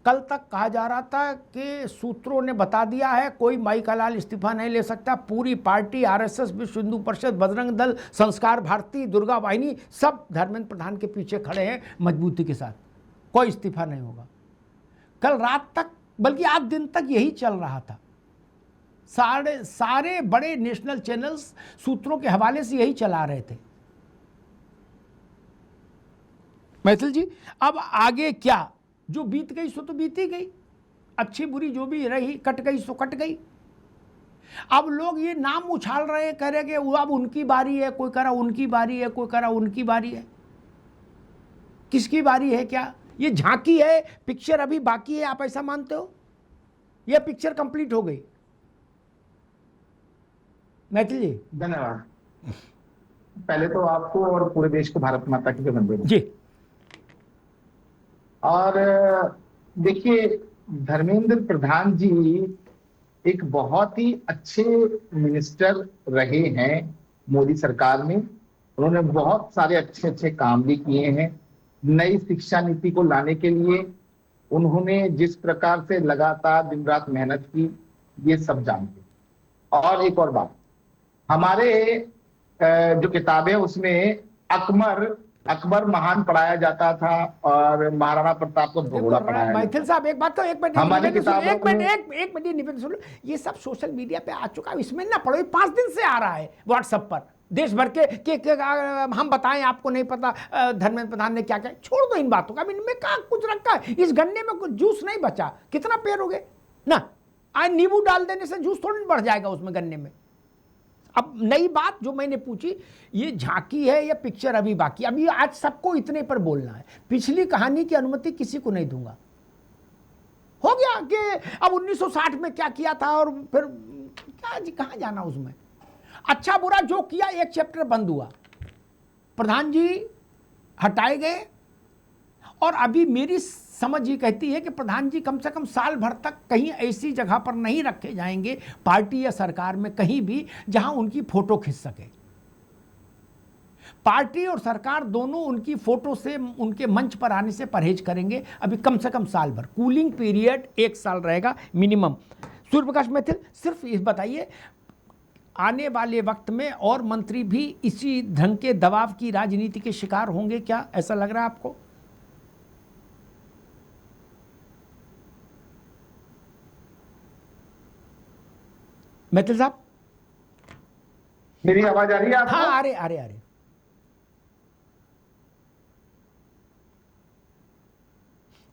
कल तक कहा जा रहा था कि सूत्रों ने बता दिया है कोई माई का लाल इस्तीफा नहीं ले सकता, पूरी पार्टी, आरएसएस, विश्व हिंदू परिषद, बजरंग दल, संस्कार भारती, दुर्गा वाहिनी, सब धर्मेंद्र प्रधान के पीछे खड़े हैं मजबूती के साथ, कोई इस्तीफा नहीं होगा। कल रात तक, बल्कि आज दिन तक यही चल रहा था। सारे बड़े नेशनल चैनल्स सूत्रों के हवाले से यही चला रहे थे। मैथिल जी, अब आगे क्या? जो बीत गई सो तो बीती गई, अच्छी बुरी जो भी रही कट गई सो कट गई। अब लोग ये नाम उछाल रहे हैं, कह रहे कि अब उनकी बारी है, कोई कह रहा उनकी बारी है, कोई कह रहा उनकी बारी है। किसकी बारी है? क्या ये झांकी है, पिक्चर अभी बाकी है, आप ऐसा मानते हो? यह पिक्चर कंप्लीट हो गई? मैथिल जी धन्यवाद। पहले तो आपको और पूरे देश को भारत माता की वंदना जी। और देखिए, धर्मेंद्र प्रधान जी एक बहुत ही अच्छे मिनिस्टर रहे हैं मोदी सरकार में। उन्होंने बहुत सारे अच्छे अच्छे काम भी किए हैं। नई शिक्षा नीति को लाने के लिए उन्होंने जिस प्रकार से लगातार दिन रात मेहनत की, ये सब जानते। और एक और बात, हमारे जो किताबें उसमें अकबर महान पढ़ाया जाता था और महाराणा प्रताप को भगोड़ा पढ़ाया जाता था। मैथिल साहब एक बात तो एक मिनट निवेदन सुन लो। ये सब सोशल मीडिया पे आ चुका है, इसमें ना पढ़ो, 5 दिन से आ रहा है व्हाट्सएप पर देश भर के हम बताएं आपको नहीं पता धर्मेंद्र प्रधान ने क्या किया। छोड़ दो इन बातों का, इनमें कहाँ कुछ रखा है? इस गन्ने में कुछ जूस नहीं बचा, कितना पेड़ हो गए ना। आज नींबू डाल देने से जूस थोड़ी बढ़ जाएगा उसमें गन्ने में। अब नई बात जो मैंने पूछी, ये झांकी है या पिक्चर अभी बाकी? अभी आज सबको इतने पर बोलना है, पिछली कहानी की अनुमति किसी को नहीं दूंगा। हो गया कि अब 1960 में क्या किया था और फिर क्या जी कहां जाना उसमें। अच्छा बुरा जो किया, एक चैप्टर बंद हुआ, प्रधान जी हटाए गए। और अभी मेरी समझ ये कहती है कि प्रधान जी कम से कम साल भर तक कहीं ऐसी जगह पर नहीं रखे जाएंगे पार्टी या सरकार में कहीं भी जहां उनकी फोटो खिंच सके। पार्टी और सरकार दोनों उनकी फोटो से, उनके मंच पर आने से परहेज करेंगे अभी कम से कम साल भर। कूलिंग पीरियड 1 साल रहेगा मिनिमम। सूर्य प्रकाश मैथिल, सिर्फ ये बताइए, आने वाले वक्त में और मंत्री भी इसी ढंग के दबाव की राजनीति के शिकार होंगे क्या? ऐसा लग रहा है आपको? मैथिल साहब, मेरी आवाज आ रही है आपको? हाँ आ रहे।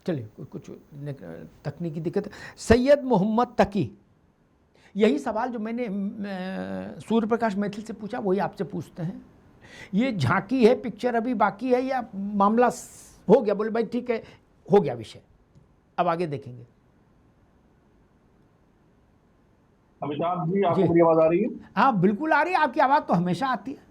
चलिए, कुछ तकनीकी दिक्कत। सैयद मोहम्मद तकी, यही सवाल जो मैंने सूर्य प्रकाश मैथिल से पूछा वही आपसे पूछते हैं। ये झांकी है, पिक्चर अभी बाकी है या मामला हो गया? बोले भाई ठीक है, हो गया विषय, अब आगे देखेंगे। अमिताभ जी, आपको मेरी आवाज आ रही है? हाँ बिल्कुल आ रही है, आपकी आवाज़ तो हमेशा आती है।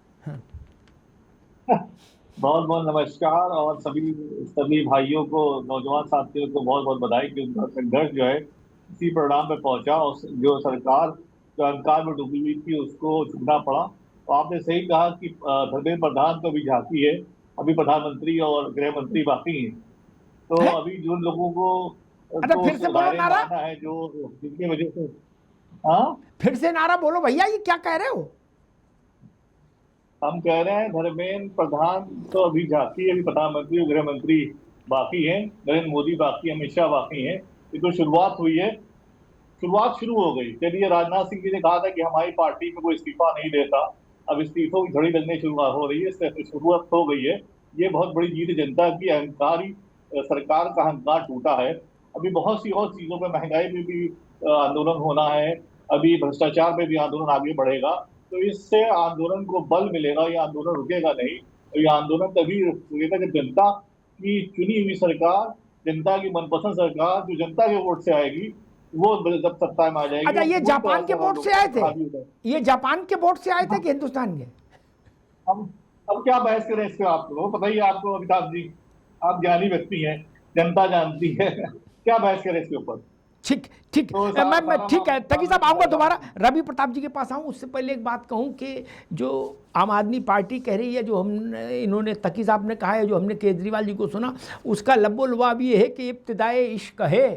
बहुत बहुत नमस्कार। और सभी भाइयों को, नौजवान साथियों को बहुत बहुत बधाई कि उनका संघर्ष जो है इसी परिणाम पे पहुंचा और जो सरकार जो अंधकार में डूबी हुई थी उसको चुनना पड़ा। तो आपने सही कहा कि धर्मेंद्र प्रधान तो अभी झांकी है, अभी प्रधानमंत्री और गृह मंत्री बाकी हैं। तो अभी जिन लोगों को फिर से बोलो नारा है, जो जिनकी वजह से, हाँ फिर से नारा बोलो भैया, ये क्या कह रहे हो? हम कह रहे हैं धर्मेंद्र प्रधान तो अभी झांकी, अभी प्रधानमंत्री और गृह मंत्री बाकी हैं, नरेंद्र मोदी बाकी, अमित शाह बाकी हैं। ये तो शुरुआत हुई है, शुरुआत शुरू हो गई। चलिए, राजनाथ सिंह जी ने कहा था कि हमारी पार्टी में कोई इस्तीफा नहीं देता, अब इस्तीफों की घड़ी लगने शुरू हो रही है, शुरुआत हो गई है। ये बहुत बड़ी जीत जनता की, अहंकारी सरकार का अहंकार टूटा है। अभी बहुत सी और चीजों में, महंगाई में भी आंदोलन होना है, अभी भ्रष्टाचार में भी आंदोलन आगे बढ़ेगा। तो इससे आंदोलन को बल मिलेगा, ये आंदोलन रुकेगा नहीं। तो ये आंदोलन तभी रुकेगा जब जनता की चुनी हुई सरकार, जनता की मनपसंद सरकार जो जनता के वोट से आएगी, वो जब सत्ता में आ जाएगी। अच्छा, ये जापान के वोट से आए थे? ये जापान के वोट से आए थे कि हिंदुस्तान के? अब क्या बहस करें इस पे? आपको पता ही है, आपको अमिताभ जी, आप ज्ञानी व्यक्ति हैं, जनता जानती है। क्या बहस करें इसके ऊपर? ठीक ठीक तो मैं ठीक है तकी साहब आऊँगा सारा- दोबारा रवि प्रताप जी के पास आऊँ। उससे पहले एक बात कहूँ कि जो आम आदमी पार्टी कह रही है, जो हमने इन्होंने तकी साहब ने कहा है, जो हमने केजरीवाल जी को सुना, उसका लब्बो लुबाब ये है कि इब्तिदाए इश्क है,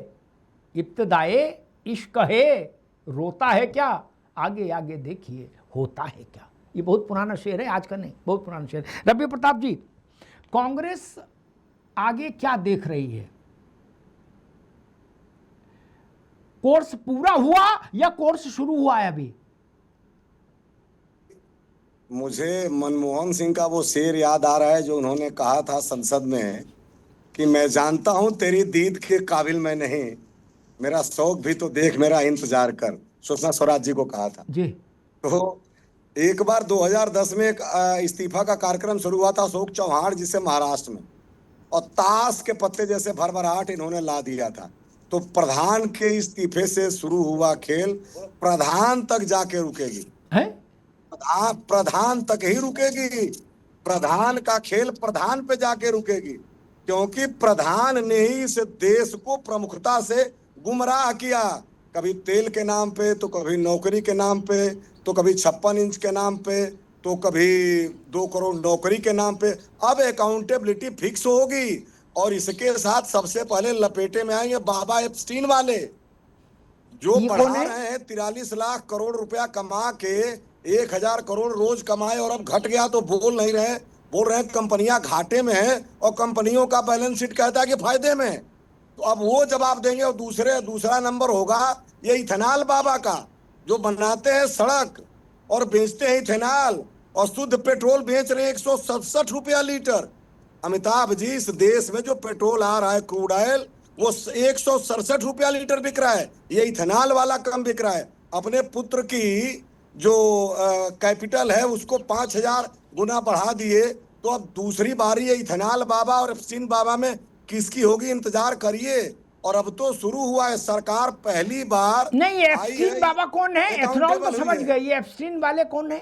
इब्तिदाए इश्क है, रोता है क्या, आगे आगे देखिए होता है क्या। ये बहुत पुराना शेर है, आज का नहीं, बहुत पुराना शेर। रवि प्रताप जी, कांग्रेस आगे क्या देख रही है? कोर्स पूरा हुआ या कोर्स शुरू हुआ है अभी? मुझे मनमोहन सिंह का वो शेर याद आ रहा है जो उन्होंने कहा था संसद में कि मैं जानता हूं तेरी दीद के काबिल मैं नहीं, मेरा शौक भी तो देख, मेरा इंतजार कर। सुषमा स्वराज जी को कहा था। जी तो एक बार 2010 में एक इस्तीफा का कार्यक्रम शुरू हुआ था अशोक चौहान जी से महाराष्ट्र में, और ताश के पत्ते जैसे भरभराहट इन्होंने ला दिया था। तो प्रधान के इस्तीफे से शुरू हुआ खेल प्रधान तक जाके रुकेगी, है प्रधान तक ही रुकेगी। प्रधान का खेल प्रधान पे जाके रुकेगी, क्योंकि प्रधान ने ही इस देश को प्रमुखता से गुमराह किया। कभी तेल के नाम पे, तो कभी नौकरी के नाम पे, तो कभी 56 इंच के नाम पे, तो कभी 2 करोड़ नौकरी के नाम पे। अब अकाउंटेबिलिटी फिक्स होगी, और इसके साथ सबसे पहले लपेटे में आएंगे बाबा एप्स्टीन वाले, जो ये बढ़ा कौन है? रहे हैं 43 लाख करोड़ रुपया कमा के 1000 करोड़ रोज कमाए, और अब घट गया तो बोल नहीं रहे, बोल रहे हैं कंपनियां घाटे में हैं और कंपनियों का बैलेंस शीट कहता है कि फायदे में। तो अब वो जवाब देंगे। और दूसरा नंबर होगा ये इथेनॉल बाबा का, जो बनाते हैं सड़क और बेचते हैं इथेनॉल, और शुद्ध पेट्रोल बेच रहे हैं 167 रुपया लीटर। अमिताभ जी, इस देश में जो पेट्रोल आ रहा है क्रूड ऑयल, वो 167 रुपया लीटर बिक रहा है। ये इथेनॉल वाला कम बिक रहा है। अपने पुत्र की जो कैपिटल है उसको 5000 गुना बढ़ा दिए। तो अब दूसरी बारी है इथेनॉल बाबा और एप्स्टीन बाबा में किसकी होगी, इंतजार करिए। और अब तो शुरू हुआ है, सरकार पहली बार नहीं, आई एप्स्टीन है, बाबा कौन है? एथेनॉल तो accountable समझ हुई है। गए, ये एप्स्टीन वाले कौन है?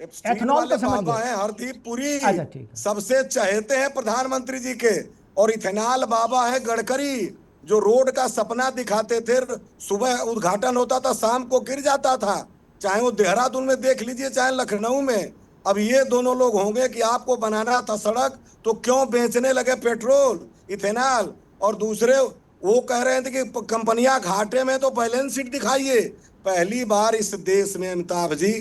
एप्स्टीन एथेनॉल वाले तो समझ बाबा गए। हैं हरदीप पुरी, अच्छा, ठीक है। सबसे चहेते हैं प्रधानमंत्री जी के। और इथेनॉल बाबा है गडकरी, जो रोड का सपना दिखाते थे। सुबह उद्घाटन होता था, शाम को गिर जाता था, चाहे वो देहरादून में देख लीजिए चाहे लखनऊ में। अब ये दोनों लोग होंगे कि आपको बनाना था सड़क, तो क्यों बेचने लगे पेट्रोल इथेनॉल। और दूसरे वो कह रहे थे कि कंपनियां घाटे में, तो बैलेंस शीट दिखाइए। पहली बार इस देश में अमिताभ जी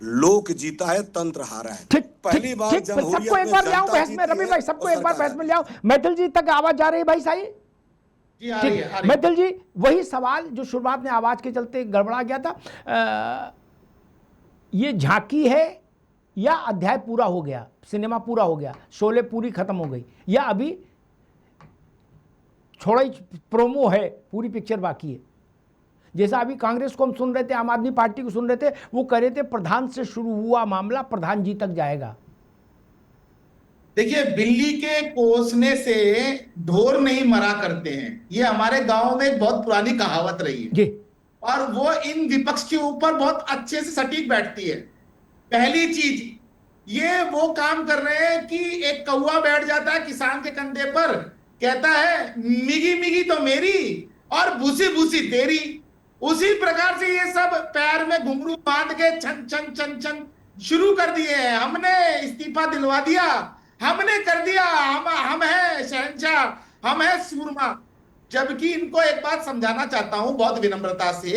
लोक जीता है, तंत्र हारा है। ठीक पहली ठीक बार ठीक, जमहूरियत सबको एक में बार ले आओ जनता बहस में। जीती रवि है भाई, सबको और एक बार सरकार बहस में ले आओ। मैथिल जी तक आवाज जा रही है भाई? साई जी आ रही ठीक, है, आ रही है। मैथिल जी, वही सवाल जो शुरुआत में आवाज के चलते गड़बड़ा गया था, ये झांकी है या अध्याय पूरा हो गया, सिनेमा पूरा हो गया, शोले पूरी खत्म हो गई, या अभी छोड़ा ही प्रोमो है, पूरी पिक्चर बाकी है? जैसा अभी कांग्रेस को हम सुन रहे थे, आम आदमी पार्टी को सुन रहे थे, वो कह रहे थे प्रधान से शुरू हुआ मामला प्रधान जी तक जाएगा। देखिए, बिल्ली के पोसने से ढोर नहीं मरा करते हैं, ये हमारे गांव में एक बहुत पुरानी कहावत रही है, जी और वो इन विपक्ष के ऊपर बहुत अच्छे से सटीक बैठती है। पहली चीज, ये वो काम कर रहे हैं कि एक कौवा बैठ जाता है किसान के कंधे पर, कहता है मिगी मिगी तो मेरी और भूसी भूसी तेरी। उसी प्रकार से ये सब पैर में घुंघरू बांध के छन छन छन छन शुरू कर दिए हैं। हमने इस्तीफा दिलवा दिया, हमने कर दिया, हम है शहंशाह, हम है सूरमा। जबकि इनको एक बात समझाना चाहता हूं बहुत विनम्रता से,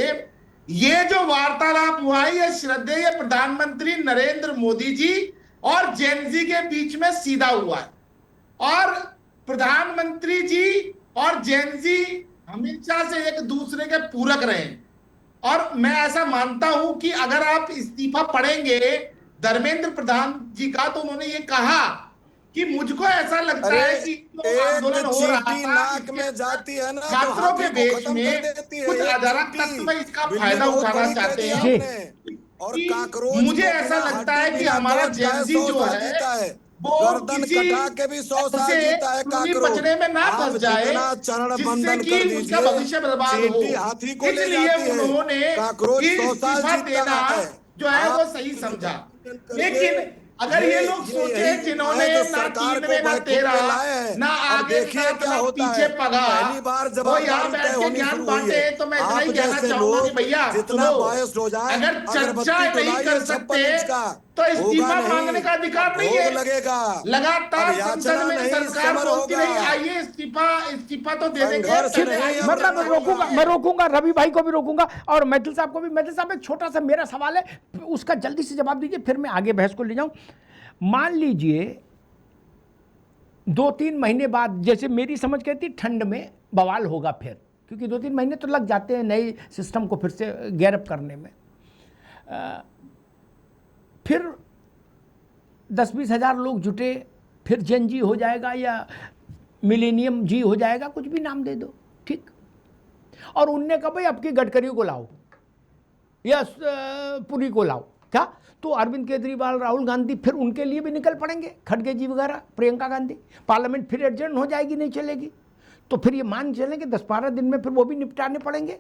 ये जो वार्तालाप हुआ है ये श्रद्धेय प्रधानमंत्री नरेंद्र मोदी जी और जेनजी के बीच में सीधा हुआ है, और प्रधानमंत्री जी और जेनजी हमेशा से एक दूसरे के पूरक रहे हैं। और मैं ऐसा मानता हूं कि अगर आप इस्तीफा पढ़ेंगे धर्मेंद्र प्रधान जी का, तो उन्होंने ये कहा कि मुझको ऐसा लगता है कि जो आंदोलन हो रहा चींटी था नाक में जाती है ना, तो छात्रों के हाथी को देश खत्म में कर देती है। कुछ एक अजारक चींटी तत्व इसका बिल्ली फायदा बहुत उठाना बड़ी कह चाहते दी हैं। आपने। और कि काकरोच मुझे को ऐसा बिना लगता है हड्डी, कि बिना हमारा गोश्त खाए जेनजी 100 जो साल है जीता है, वो गर्दन किसी कटा के भी 100 साल से जीता है खूनी काकरोच। पचड़े में ना आप फंस जाए, जितना चरण जिससे बंधन कि कर उसका दीजिए, भविष्य बर्बाद हो। चींटी हाथी को ले इसलिए जाती है, उन्होंने काकरोच 100 साल इस्तीफा जीता देना है। जो है वो आप सही समझा। करिए, लेकिन अगर ये लोग सोचे यही जिन्होंने है जो ना सरकार 3 को में ना बैकफुट पे 13 लाए हैं। ना अब आगे देखिए साथ क्या ना होता पीछे है। पगा, पहली बार वो यहाँ जवाबदारी बैठ तय के होनी ज्ञान शुरू हुई बांटे। है। तो मैं इतना आप ही कहना जैसे चाहूंगा कि लोग भैया जितना सुनो, बायस्ड हो जाए, अगर चर्चा अगरबत्ती नहीं डुलाइए कर 56 सकते इंच का, तो होगा इस्तीफा नहीं, मांगने का अधिकार अब नहीं भोग है। लगेगा। लगातार अब संसद याचना में नहीं, सरकार समर बोलती होगा। रही आइए इस्तीफा इस्तीफा तो दे देंगे, संघर्ष पहले नहीं, आइए अब मैं चर्चा रोकूंगा, कीजिए। मैं रोकूंगा, रवि भाई को भी रोकूंगा और मैथिल साहब को भी। मैथिल साहब एक छोटा सा मेरा सवाल है, उसका जल्दी से जवाब दीजिए, फिर मैं आगे बहस को ले जाऊं। मान लीजिए 2-3 महीने बाद, जैसे मेरी समझ कहती ठंड में बवाल होगा फिर, क्योंकि 2-3 महीने तो लग जाते हैं नए सिस्टम को फिर से गैरअप करने में। फिर 10-20 हज़ार लोग जुटे, फिर जेन जी हो जाएगा या मिलेनियम जी हो जाएगा, कुछ भी नाम दे दो, ठीक। और उनने कहा भाई अब की गडकरी को लाओ या पुरी को लाओ, क्या? तो अरविंद केजरीवाल, राहुल गांधी फिर उनके लिए भी निकल पड़ेंगे, खड़गे जी वगैरह, प्रियंका गांधी। पार्लियामेंट फिर एडजर्न हो जाएगी, नहीं चलेगी। तो फिर ये मान चलेंगे 10-12 दिन में फिर वो भी निपटाने पड़ेंगे,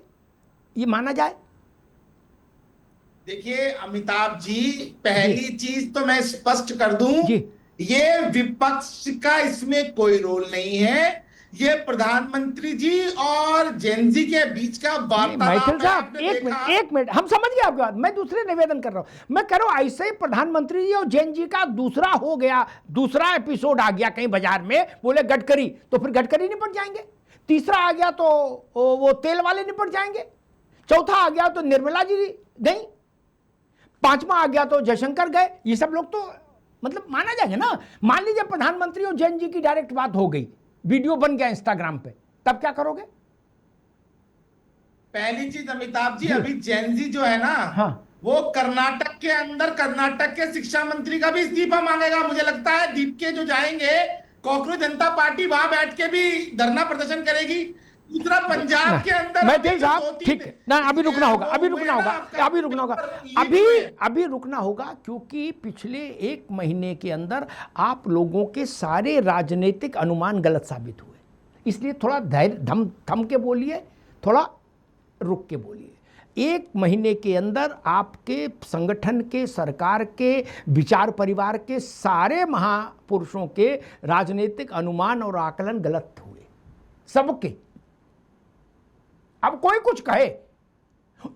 ये माना जाए। देखिए अमिताभ जी, पहली चीज तो मैं स्पष्ट कर दूं, जी। ये विपक्ष का इसमें कोई रोल नहीं है। ये प्रधानमंत्री जी और जेनजी के बीच का मैथिल वार्तालाप है। साहब आपने एक देखा? मिनट, एक मिनट, हम समझ गए आपकी बात। मैं दूसरे निवेदन कर रहा हूं, मैं कह रहा हूं ऐसे ही प्रधानमंत्री जी और जैन जी का दूसरा हो गया, दूसरा एपिसोड आ गया कहीं बाजार में, बोले गडकरी, तो फिर गडकरी निपट जाएंगे। तीसरा आ गया तो वो तेल वाले निपट जाएंगे। चौथा आ गया तो निर्मला जी गई। पांचवा आ गया तो जयशंकर गए। ये सब लोग तो मतलब माना जाएगा ना। मान लीजिए प्रधानमंत्री और जैन जी की डायरेक्ट बात हो गई, वीडियो बन गया इंस्टाग्राम पे, तब क्या करोगे? पहली चीज अमिताभ जी, अभी जेनजी जो है ना, हाँ। वो कर्नाटक के अंदर कर्नाटक के शिक्षा मंत्री का भी इस्तीफा मांगेगा। मुझे लगता है दीप के जो जाएंगे, कॉकरोच जनता पार्टी वहां बैठ के भी धरना प्रदर्शन करेगी। दूसरा पंजाब के अंदर मैथिल साहब ठीक है ना, अभी रुकना होगा, अभी रुकना होगा, अभी रुकना होगा, अभी रुकना होगा, क्योंकि पिछले 1 महीने के अंदर आप लोगों के सारे राजनीतिक अनुमान गलत साबित हुए। इसलिए थोड़ा धैर्य थम के बोलिए, थोड़ा रुक के बोलिए। 1 महीने के अंदर आपके संगठन के, सरकार के, विचार परिवार के सारे महापुरुषों के राजनीतिक अनुमान और आकलन गलत हुए, सबके। अब कोई कुछ कहे,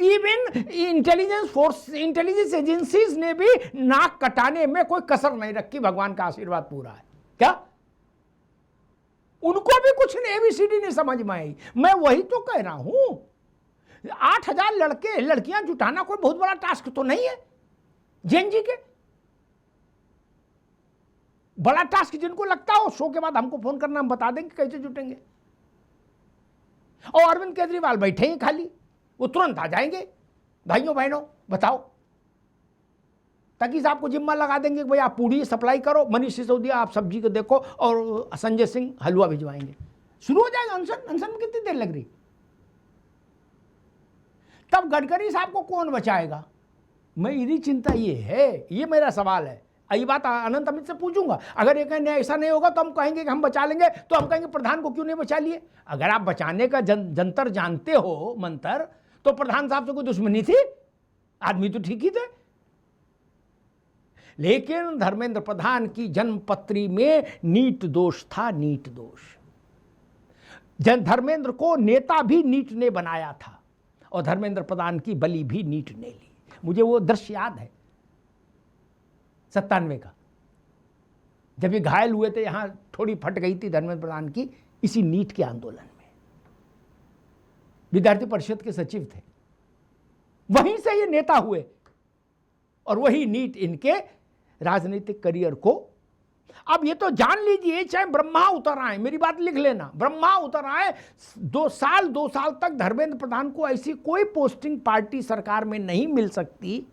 even intelligence force, intelligence agencies ने भी नाक कटाने में कोई कसर नहीं रखी। भगवान का आशीर्वाद पूरा है क्या? उनको भी कुछ एबीसीडी नहीं समझ में आई। मैं वही तो कह रहा हूं, 8,000 लड़के लड़कियां जुटाना कोई बहुत बड़ा टास्क तो नहीं है जैन जी के। बड़ा टास्क जिनको लगता हो, शो के बाद हमको फोन करना, हम बता देंगे कैसे जुटेंगे। और अरविंद केजरीवाल बैठे हैं खाली, वो तुरंत आ जाएंगे, भाइयों बहनों बताओ, ताकि साहब को जिम्मा लगा देंगे कि भाई आप पूड़ी सप्लाई करो, मनीष सिसोदिया आप सब्जी को देखो, और संजय सिंह हलवा भिजवाएंगे। शुरू हो जाएगा अनशन। अनशन में कितनी देर लग रही? तब गडकरी साहब को कौन बचाएगा? मेरी चिंता ये है, ये मेरा सवाल है। ये बात अनंत अमित से पूछूंगा। अगर ये कहें ऐसा नहीं होगा तो हम कहेंगे कि हम बचा लेंगे, तो हम कहेंगे प्रधान को क्यों नहीं बचा लिए? अगर आप बचाने का जंतर जानते हो, मंत्र, तो प्रधान साहब से कोई दुश्मनी थी? आदमी तो ठीक ही थे। लेकिन धर्मेंद्र प्रधान की जन्मपत्री में नीट दोष था, नीट दोष। धर्मेंद्र को नेता भी नीट ने बनाया था, और धर्मेंद्र प्रधान की बलि भी नीट ने ली। मुझे वो दृश्य याद है 97 का, जब ये घायल हुए थे, यहां थोड़ी फट गई थी धर्मेंद्र प्रधान की, इसी नीट के आंदोलन में। विद्यार्थी परिषद के सचिव थे, वहीं से ये नेता हुए, और वही नीट इनके राजनीतिक करियर को। अब ये तो जान लीजिए, चाहे ब्रह्मा उतर आए, मेरी बात लिख लेना, ब्रह्मा उतर आए, 2 साल तक धर्मेंद्र प्रधान को ऐसी कोई पोस्टिंग पार्टी सरकार में नहीं मिल सकती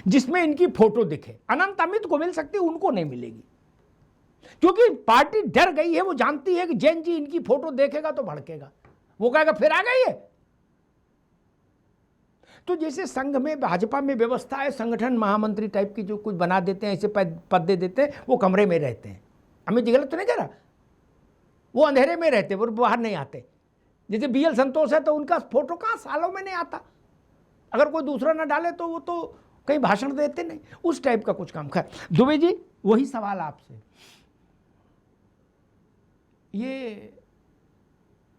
जिसमें इनकी फोटो दिखे। अनंत अमित को मिल सकती, उनको नहीं मिलेगी, क्योंकि पार्टी डर गई है। वो जानती है कि जैन जी इनकी फोटो देखेगा तो भड़केगा, वो कहेगा फिर आ गई है। तो जैसे संघ में, भाजपा में व्यवस्था है, संगठन महामंत्री टाइप की जो कुछ बना देते हैं, ऐसे पद दे देते हैं, वो कमरे में रहते हैं। अमित जी गलत तो नहीं कह रहा, वो अंधेरे में रहते, वो बाहर नहीं आते। जैसे BL संतोष है, तो उनका फोटो कहाँ सालों में नहीं आता। अगर कोई दूसरा ना डाले तो वो तो कहीं भाषण देते नहीं, उस टाइप का कुछ काम। खैर दुबे जी, वही सवाल आपसे, ये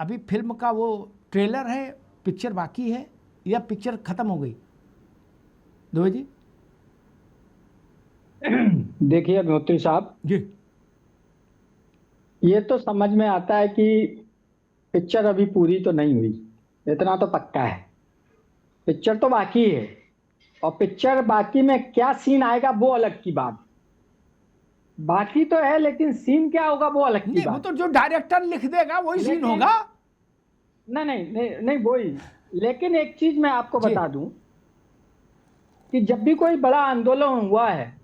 अभी फिल्म का वो ट्रेलर है, पिक्चर बाकी है या पिक्चर खत्म हो गई? दुबे जी। देखिए अग्निहोत्री साहब, जी, ये तो समझ में आता है कि पिक्चर अभी पूरी तो नहीं हुई, इतना तो पक्का है। पिक्चर तो बाकी है, और पिक्चर बाकी में क्या सीन आएगा वो अलग की बात। बाकी तो है, लेकिन सीन क्या होगा वो अलग की नहीं वो बात। तो जो डायरेक्टर लिख देगा वही सीन लेकिन- होगा। नहीं नहीं नहीं नहीं वही। लेकिन एक चीज मैं आपको जी। बता दूं कि जब भी कोई बड़ा आंदोलन हुआ है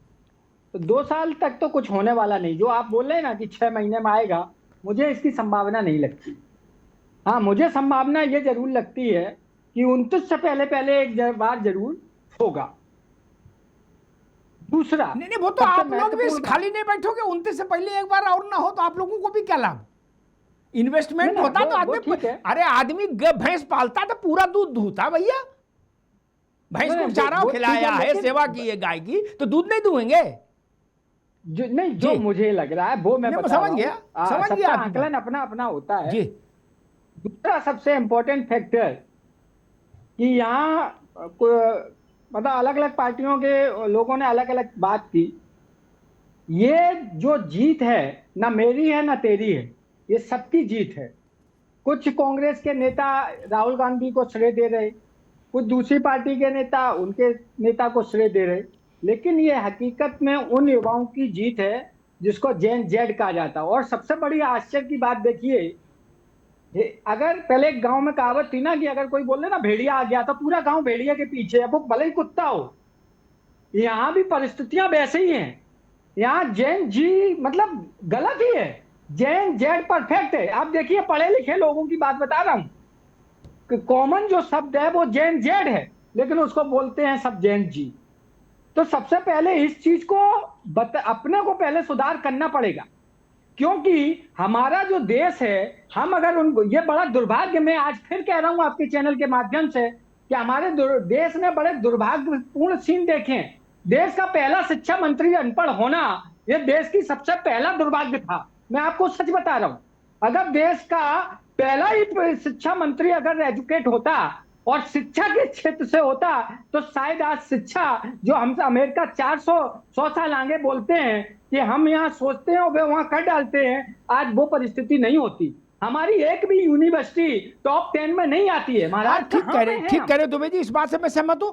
तो 2 साल तक तो कुछ होने वाला नहीं। जो आप बोल रहे हैं ना कि 6 महीने में आएगा, मुझे इसकी संभावना नहीं लगती। हाँ, मुझे संभावना ये जरूर लगती है कि 29 से पहले पहले एक बार जरूर होगा। दूसरा, नहीं नहीं, वो तो सबसे आप लोग भी महत्वपूर्ण बात- खाली नहीं बैठोगे 29 से पहले एक बार और ना हो तो आप लोगों को भी क्या लाभ? इन्वेस्टमेंट नहीं, होता तो वो आदमी, ठीक है। अरे आदमी भैंस पालता तो पूरा दूध दूहता भैया। भैंस नहीं, को चारा वो ठीक खिलाया है, लेकिन- सेवा की है गाय की, तो दूध नहीं दुहेंगे? जो जी। मुझे लग रहा है वो मैं नहीं, बता समझ रहा हूं। गया, समझ सबका गया आपकी आकलन अपना अपना होता है। जी दूसरा सबसे इंपॉर्टेंट फैक्टर कि यहाँ मतलब अलग अलग पार्टियों के लोगों ने अलग अलग बात की। ये जो जीत है ना मेरी है ना तेरी है, ये सबकी जीत है। कुछ कांग्रेस के नेता राहुल गांधी को श्रेय दे रहे, कुछ दूसरी पार्टी के नेता उनके नेता को श्रेय दे रहे, लेकिन ये हकीकत में उन युवाओं की जीत है जिसको जेन जेड कहा जाता है। और सबसे बड़ी आश्चर्य की बात देखिए, अगर पहले एक गांव में कहावत थी ना कि अगर कोई बोले ना भेड़िया आ गया तो पूरा गांव भेड़िया के पीछे है, वो भले ही कुत्ता हो। यहाँ भी परिस्थितियां वैसे ही हैं। यहाँ जेन जी मतलब गलत ही है, जेन जेड परफेक्ट है। आप देखिए, पढ़े लिखे लोगों की बात बता रहा हूं, कॉमन जो शब्द है वो जेन जेड है, लेकिन उसको बोलते हैं सब जेन जी। तो सबसे पहले इस चीज को अपने को पहले सुधार करना पड़ेगा, क्योंकि हमारा जो देश है, हम अगर उनको, ये बड़ा दुर्भाग्य, मैं आज फिर कह रहा हूं आपके चैनल के माध्यम से कि हमारे देश ने बड़े दुर्भाग्यपूर्ण सीन देखे हैं। देश का पहला शिक्षा मंत्री अनपढ़ होना, ये देश की सबसे पहला दुर्भाग्य था। मैं आपको सच बता रहा हूं, अगर देश का पहला ही शिक्षा मंत्री अगर एजुकेट होता और शिक्षा के क्षेत्र से होता, तो शायद आज शिक्षा जो हम अमेरिका 400 साल आगे बोलते हैं कि हम यहाँ सोचते हैं और वे वहां कर डालते हैं, आज वो परिस्थिति नहीं होती। हमारी एक भी यूनिवर्सिटी टॉप 10 में नहीं आती है महाराज। ठीक कह रहे दुबे जी, इस बात से मैं सहमत हूं।